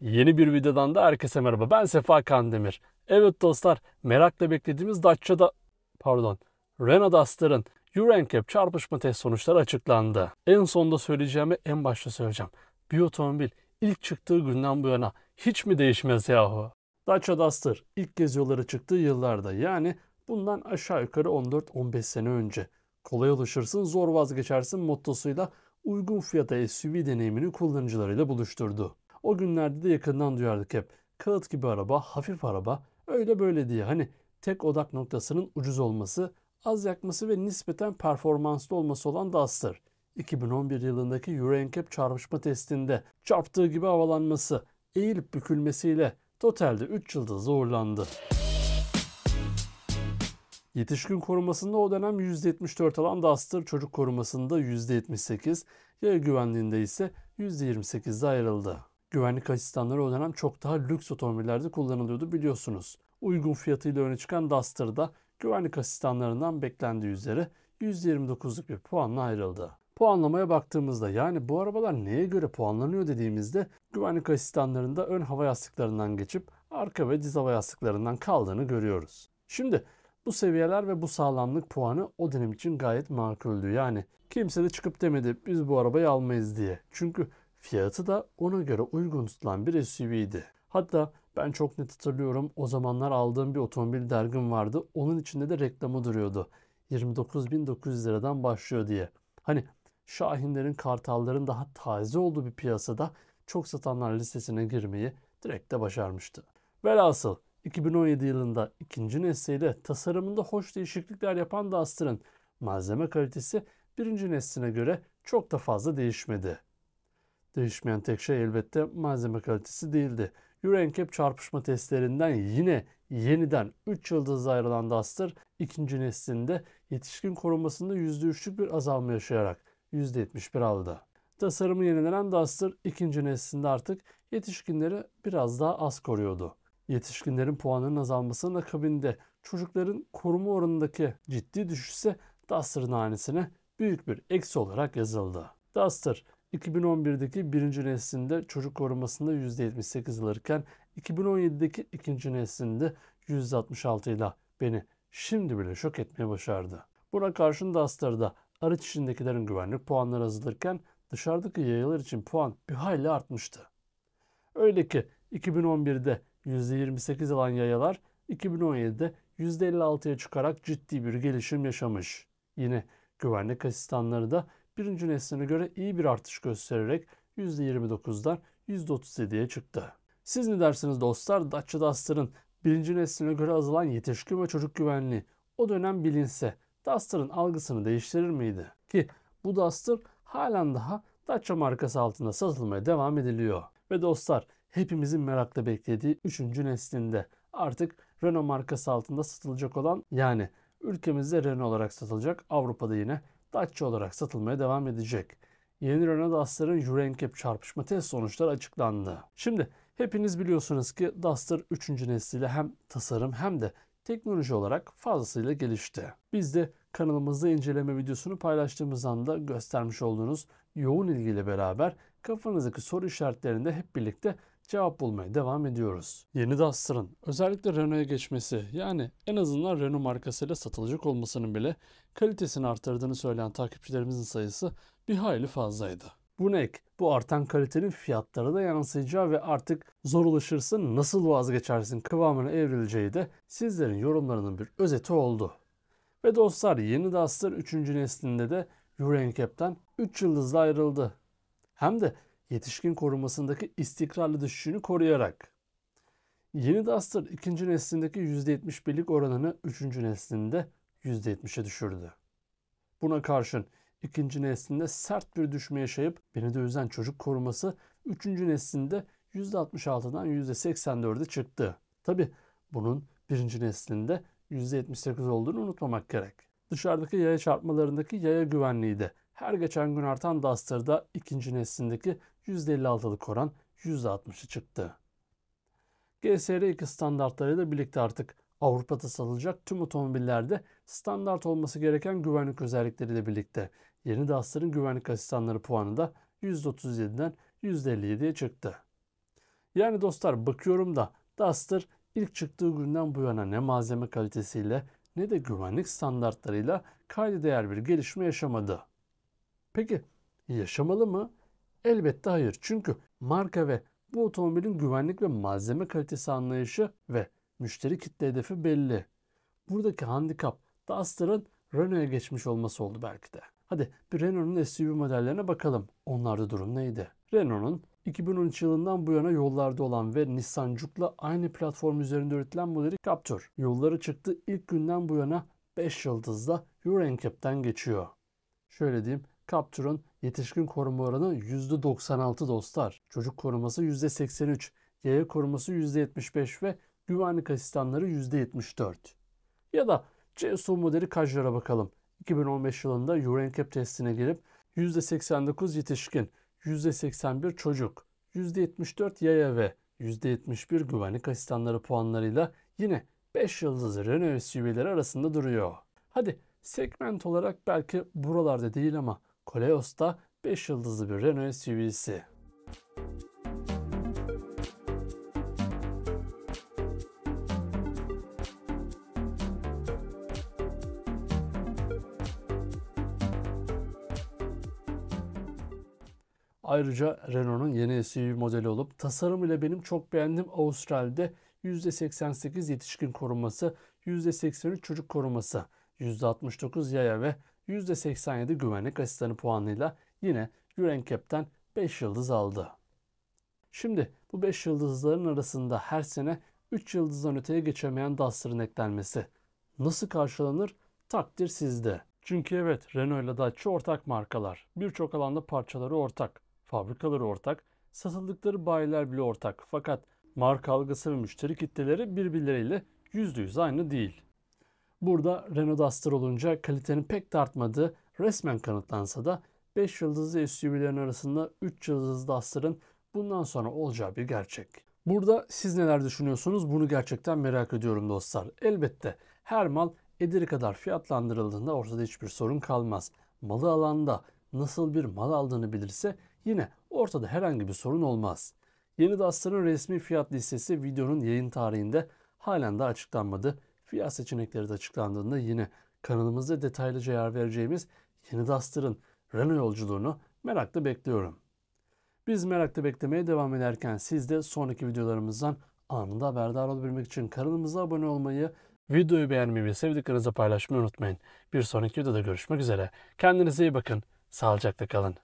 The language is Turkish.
Yeni bir videodan da herkese merhaba. Ben Sefa Kandemir. Evet dostlar, merakla beklediğimiz Renault Duster'ın Euro NCAP çarpışma test sonuçları açıklandı. En sonda söyleyeceğimi en başta söyleyeceğim. Bir otomobil ilk çıktığı günden bu yana hiç mi değişmez yahu? Dacia Duster ilk kez yollara çıktığı yıllarda, yani bundan aşağı yukarı 14-15 sene önce. Kolay alışırsın, zor vazgeçersin mottosuyla uygun fiyata SUV deneyimini kullanıcılarıyla buluşturdu. O günlerde de yakından duyardık hep. Kağıt gibi araba, hafif araba, öyle böyle diye. Hani tek odak noktasının ucuz olması, az yakması ve nispeten performanslı olması olan Duster. 2011 yılındaki Euro NCAP çarpışma testinde çarptığı gibi havalanması, eğilip bükülmesiyle totalde 3 yıldızla uğurlandı. Yetişkin korumasında o dönem %74 alan Duster, çocuk korumasında %78, yaya güvenliğinde ise %28'de ayrıldı. Güvenlik asistanları o dönem çok daha lüks otomobillerde kullanılıyordu biliyorsunuz. Uygun fiyatıyla öne çıkan Duster'da güvenlik asistanlarından beklendiği üzere %29'luk bir puanla ayrıldı. Puanlamaya baktığımızda, yani bu arabalar neye göre puanlanıyor dediğimizde, güvenlik asistanlarında ön hava yastıklarından geçip arka ve diz hava yastıklarından kaldığını görüyoruz. Şimdi bu seviyeler ve bu sağlamlık puanı o dönem için gayet makuldü. Yani kimse de çıkıp demedi biz bu arabayı almayız diye. Çünkü fiyatı da ona göre uygun tutulan bir SUV'ydi. Hatta ben çok net hatırlıyorum, o zamanlar aldığım bir otomobil dergim vardı. Onun içinde de reklamı duruyordu. 29.900 liradan başlıyor diye. Hani Şahinlerin, Kartalların daha taze olduğu bir piyasada çok satanlar listesine girmeyi direkt de başarmıştı. Velhasıl 2017 yılında ikinci nesliyle tasarımında hoş değişiklikler yapan Duster'ın malzeme kalitesi birinci nesline göre çok da fazla değişmedi. Değişmeyen tek şey elbette malzeme kalitesi değildi. Euro NCAP çarpışma testlerinden yine yeniden 3 yıldızla ayrılan Duster, ikinci neslinde yetişkin korumasında %3'lük bir azalma yaşayarak %71 aldı. Tasarımı yenilenen Duster, ikinci neslinde artık yetişkinleri biraz daha az koruyordu. Yetişkinlerin puanının azalmasının akabinde çocukların koruma oranındaki ciddi düşüş ise Duster'ın hanesine büyük bir eksi olarak yazıldı. Duster 2011'deki birinci neslinde çocuk korumasında %78 alırken 2017'deki ikinci neslinde %66 ile beni şimdi bile şok etmeye başardı. Buna karşın Duster'da araç içindekilerin güvenlik puanları azalırken dışarıdaki yayalar için puan bir hayli artmıştı. Öyle ki 2011'de %28 alan yayalar 2017'de %56'ya çıkarak ciddi bir gelişim yaşamış. Yine güvenlik asistanları da birinci nesline göre iyi bir artış göstererek %29'dan %37'ye çıktı. Siz ne dersiniz dostlar? Dacia Duster'ın birinci nesline göre azalan yetişkin ve çocuk güvenliği o dönem bilinse Duster'ın algısını değiştirir miydi? Ki bu Duster halen daha Dacia markası altında satılmaya devam ediliyor. Ve dostlar, hepimizin merakla beklediği 3. neslinde artık Renault markası altında satılacak olan, yani ülkemizde Renault olarak satılacak, Avrupa'da yine Dacia olarak satılmaya devam edecek. Yeni Renault Duster'ın Euro NCAP çarpışma test sonuçları açıklandı. Şimdi hepiniz biliyorsunuz ki Duster 3. nesliyle hem tasarım hem de teknoloji olarak fazlasıyla gelişti. Biz de kanalımızda inceleme videosunu paylaştığımız anda göstermiş olduğunuz yoğun ilgiyle beraber kafanızdaki soru işaretlerinde hep birlikte cevap bulmaya devam ediyoruz. Yeni Duster'ın özellikle Renault'a geçmesi, yani en azından Renault markasıyla satılacak olmasının bile kalitesini arttırdığını söyleyen takipçilerimizin sayısı bir hayli fazlaydı. Buna ek, bu artan kalitenin fiyatlara da yansıyacağı ve artık zor ulaşırsın nasıl vazgeçersin kıvamına evrileceği de sizlerin yorumlarının bir özeti oldu. Ve dostlar, yeni Duster 3. neslinde de Euro NCAP'ten 3 yıldızla ayrıldı. Hem de yetişkin korumasındaki istikrarlı düşüşünü koruyarak. Yeni Duster 2. neslindeki %71'lik oranını 3. neslinde %70'e düşürdü. Buna karşın 2. neslinde sert bir düşme yaşayıp beni de üzen çocuk koruması 3. neslinde %66'dan %84'e çıktı. Tabi bunun 1. neslinde %78 olduğunu unutmamak gerek. Dışarıdaki yaya çarpmalarındaki yaya güvenliği de her geçen gün artan Duster'da 2. neslindeki %56'lık oran %60'ı çıktı. GSR2 standartlarıyla birlikte artık Avrupa'da satılacak tüm otomobillerde standart olması gereken güvenlik özellikleriyle birlikte yeni Duster'ın güvenlik asistanları puanı da %37'den %57'ye çıktı. Yani dostlar bakıyorum da Duster ilk çıktığı günden bu yana ne malzeme kalitesiyle ne de güvenlik standartlarıyla kayda değer bir gelişme yaşamadı. Peki yaşamalı mı? Elbette hayır. Çünkü marka ve bu otomobilin güvenlik ve malzeme kalitesi anlayışı ve müşteri kitle hedefi belli. Buradaki handikap Duster'ın Renault'a geçmiş olması oldu belki de. Hadi bir Renault'un SUV modellerine bakalım. Onlarda durum neydi? Renault'un 2013 yılından bu yana yollarda olan ve Nissan Juke'la aynı platform üzerinde üretilen modeli Captur. Yollara çıktı ilk günden bu yana 5 yıldızla Euro NCAP'ten geçiyor. Şöyle diyeyim, Captur'un yetişkin koruma oranı %96 dostlar. Çocuk koruması %83, yaya koruması %75 ve güvenlik asistanları %74. Ya da CSU modeli Kajlar'a bakalım. 2015 yılında Euro NCAP testine girip %89 yetişkin, %81 çocuk, %74 yaya ve %71 güvenlik asistanları puanlarıyla yine 5 yıldızlı Renault SUV'leri arasında duruyor. Hadi segment olarak belki buralarda değil ama Koleos da 5 yıldızlı bir Renault SUV'si. Ayrıca Renault'un yeni SUV modeli olup tasarımıyla benim çok beğendiğim Avustral'de %88 yetişkin koruması, %83 çocuk koruması, %69 yaya ve %87 güvenlik asistanı puanıyla yine Euro NCAP'ten 5 yıldız aldı. Şimdi bu 5 yıldızların arasında her sene 3 yıldızdan öteye geçemeyen Duster'ın eklenmesi nasıl karşılanır? Takdir sizde. Çünkü evet, Renault ile Dacia ortak markalar. Birçok alanda parçaları ortak, fabrikaları ortak, satıldıkları bayiler bile ortak. Fakat marka algısı ve müşteri kitleleri birbirleriyle %100 aynı değil. Burada Renault Duster olunca kalitenin pek de artmadığı resmen kanıtlansa da 5 yıldızlı SUV'lerin arasında 3 yıldızlı Duster'ın bundan sonra olacağı bir gerçek. Burada siz neler düşünüyorsunuz? Bunu gerçekten merak ediyorum dostlar. Elbette her mal ederi kadar fiyatlandırıldığında ortada hiçbir sorun kalmaz. Malı alanda nasıl bir mal aldığını bilirse yine ortada herhangi bir sorun olmaz. Yeni Duster'ın resmi fiyat listesi videonun yayın tarihinde halen de açıklanmadı. Fiyat seçenekleri de açıklandığında yine kanalımızda detaylıca yer vereceğimiz yeni Duster'ın Renault yolculuğunu merakla bekliyorum. Biz merakla beklemeye devam ederken siz de sonraki videolarımızdan anında haberdar olabilmek için kanalımıza abone olmayı, videoyu beğenmeyi ve sevdiklerinizle paylaşmayı unutmayın. Bir sonraki videoda görüşmek üzere. Kendinize iyi bakın. Sağlıcakla kalın.